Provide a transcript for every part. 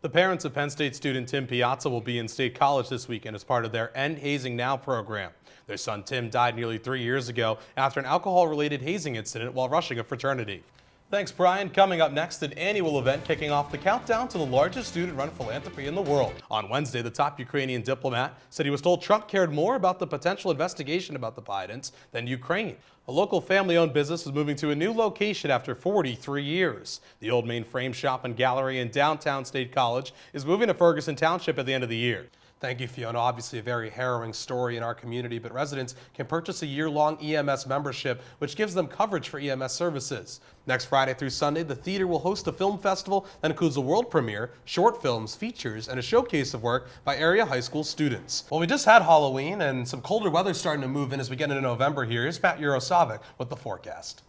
The parents of Penn State student Tim Piazza will be in State College this weekend as part of their End Hazing Now program. Their son Tim died nearly 3 years ago after an alcohol-related hazing incident while rushing a fraternity. Thanks, Brian. Coming up next, an annual event kicking off the countdown to the largest student-run philanthropy in the world. On Wednesday, the top Ukrainian diplomat said he was told Trump cared more about the potential investigation about the Bidens than Ukraine. A local family-owned business is moving to a new location after 43 years. The Old Main Frame Shop and Gallery in downtown State College is moving to Ferguson Township at the end of the year. Thank you, Fiona. Obviously a very harrowing story in our community, but residents can purchase a year-long EMS membership, which gives them coverage for EMS services. Next Friday through Sunday, the theater will host a film festival that includes a world premiere, short films, features, and a showcase of work by area high school students. Well, we just had Halloween, and some colder weather starting to move in as we get into November here. Here's Pat Urosavik with the forecast.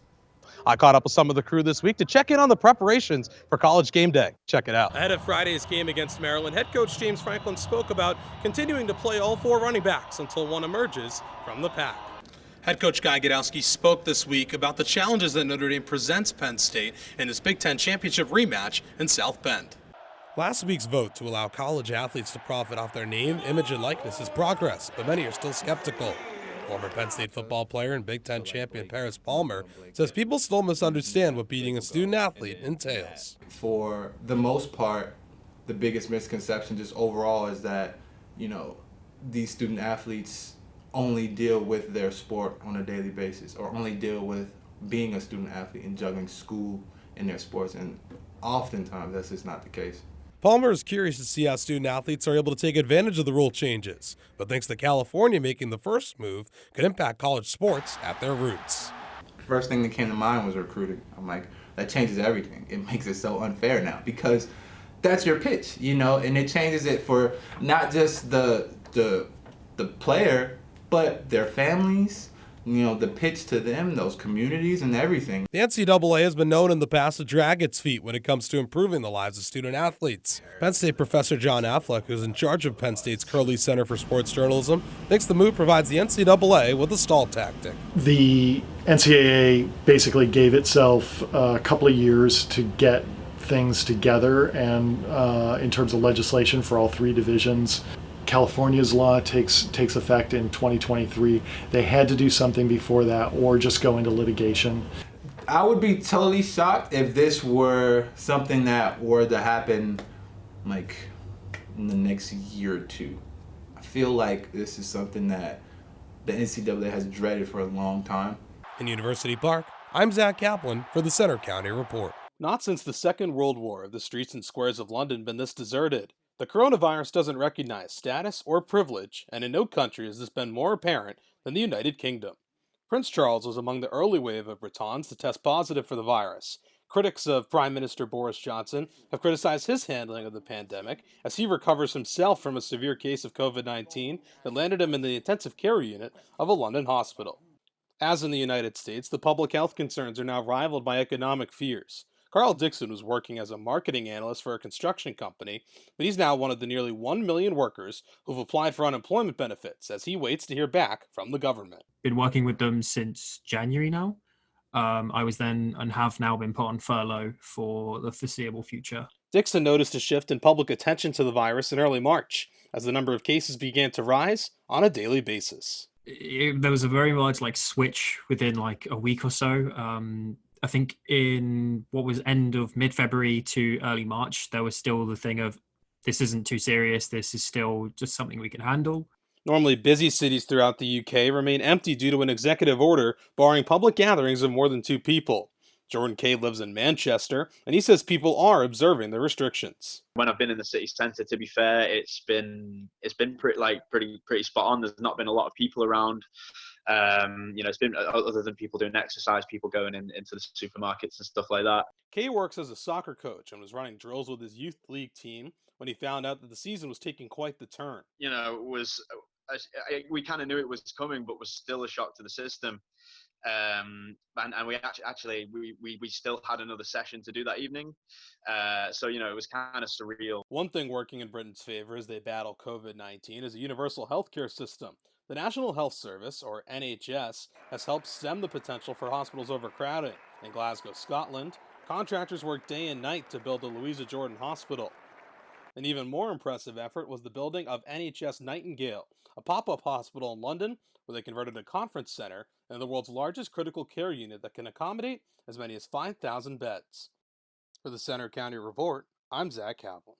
I caught up with some of the crew this week to check in on the preparations for college game day. Check it out. Ahead of Friday's game against Maryland, head coach James Franklin spoke about continuing to play all 4 running backs until one emerges from the pack. Head coach Guy Godowski spoke this week about the challenges that Notre Dame presents Penn State in its Big Ten championship rematch in South Bend. Last week's vote to allow college athletes to profit off their name, image, and likeness is progress, but many are still skeptical. Former Penn State football player and Big Ten champion Paris Palmer says people still misunderstand what beating a student athlete entails. For the most part, the biggest misconception just overall is that, these student athletes only deal with their sport on a daily basis or only deal with being a student athlete and juggling school and their sports, and oftentimes that's just not the case. Palmer is curious to see how student athletes are able to take advantage of the rule changes, but thinks that California making the first move could impact college sports at their roots. First thing that came to mind was recruiting. I'm like, that changes everything. It makes it so unfair now because that's your pitch, and it changes it for not just the player, but their families, the pitch to them, those communities and everything. The NCAA has been known in the past to drag its feet when it comes to improving the lives of student athletes. Penn State professor John Affleck, who's in charge of Penn State's Curley Center for Sports Journalism, thinks the move provides the NCAA with a stall tactic. The NCAA basically gave itself a couple of years to get things together, and in terms of legislation for all 3 divisions. California's law takes effect in 2023. They had to do something before that or just go into litigation. I would be totally shocked if this were something that were to happen like in the next year or 2. I feel like this is something that the NCAA has dreaded for a long time. In University Park, I'm Zach Kaplan for the Center County Report. Not since the Second World War have the streets and squares of London been this deserted. The coronavirus doesn't recognize status or privilege, and in no country has this been more apparent than the United Kingdom. Prince Charles was among the early wave of Britons to test positive for the virus. Critics of Prime Minister Boris Johnson have criticized his handling of the pandemic as he recovers himself from a severe case of COVID-19 that landed him in the intensive care unit of a London hospital. As in the United States, the public health concerns are now rivaled by economic fears. Carl Dixon was working as a marketing analyst for a construction company, but he's now one of the nearly 1 million workers who've applied for unemployment benefits as he waits to hear back from the government. Been working with them since January now. I was then and have now been put on furlough for the foreseeable future. Dixon noticed a shift in public attention to the virus in early March as the number of cases began to rise on a daily basis. There was a very large switch within a week or so. I think in what was end of mid-February to early March, there was still the thing of this isn't too serious. This is still just something we can handle. Normally busy cities throughout the UK remain empty due to an executive order barring public gatherings of more than 2 people. Jordan Kay lives in Manchester, and he says people are observing the restrictions. When I've been in the city centre, to be fair, it's been pretty spot on. There's not been a lot of people around. It's been other than people doing exercise, people going into the supermarkets and stuff like that. Kay works as a soccer coach and was running drills with his youth league team when he found out that the season was taking quite the turn. We kind of knew it was coming, but was still a shock to the system. And we actually still had another session to do that evening. So it was kind of surreal. One thing working in Britain's favor as they battle COVID-19 is a universal healthcare system. The National Health Service, or NHS, has helped stem the potential for hospitals overcrowding. In Glasgow, Scotland, contractors work day and night to build the Louisa Jordan Hospital. An even more impressive effort was the building of NHS Nightingale, a pop-up hospital in London where they converted a conference center into the world's largest critical care unit that can accommodate as many as 5,000 beds. For the Center County Report, I'm Zach Kaplan.